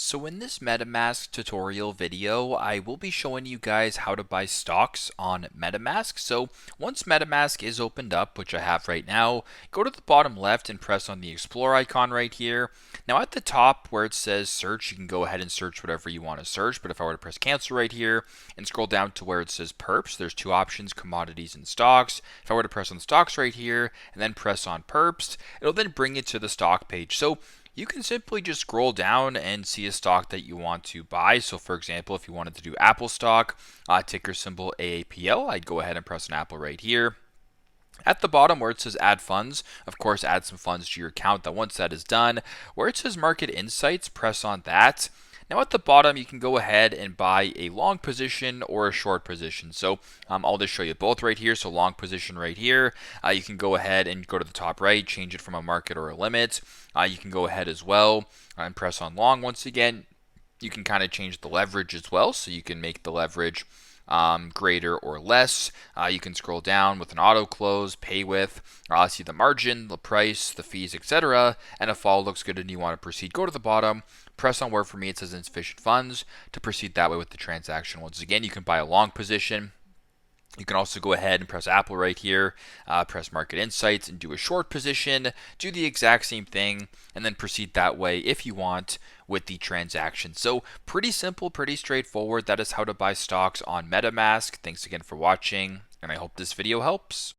So in this MetaMask tutorial video, I will be showing you guys how to buy stocks on MetaMask. So once MetaMask is opened up, which I have right now, go to the bottom left and press on the Explore icon right here. Now at the top where it says search, you can go ahead and search whatever you want to search. But if I were to press cancel right here and scroll down to where it says perps, there's two options, commodities and stocks. If I were to press on stocks right here and then press on perps, it'll then bring it to the stock page. So you can simply just scroll down and see a stock that you want to buy. So for example, if you wanted to do Apple stock, ticker symbol AAPL, I'd go ahead and press on Apple right here. At the bottom where it says add funds, of course, add some funds to your account. That once that is done, where it says market insights, press on that. Now at the bottom, you can go ahead and buy a long position or a short position. So I'll just show you both right here. So long position right here. You can go ahead and go to the top right, change it from a market or a limit. You can go ahead as well and press on long once again. You can kind of change the leverage as well. So you can make the leverage greater or less. You can scroll down with an auto close, pay with, see the margin, the price, the fees, etc. And if all looks good and you want to proceed, go to the bottom, press on where for me it says insufficient funds to proceed that way with the transaction. Once again, you can buy a long position. You can also go ahead and press Apple right here, press Market Insights and do a short position, do the exact same thing, and then proceed that way if you want with the transaction. So pretty simple, pretty straightforward. That is how to buy stocks on MetaMask. Thanks again for watching, and I hope this video helps.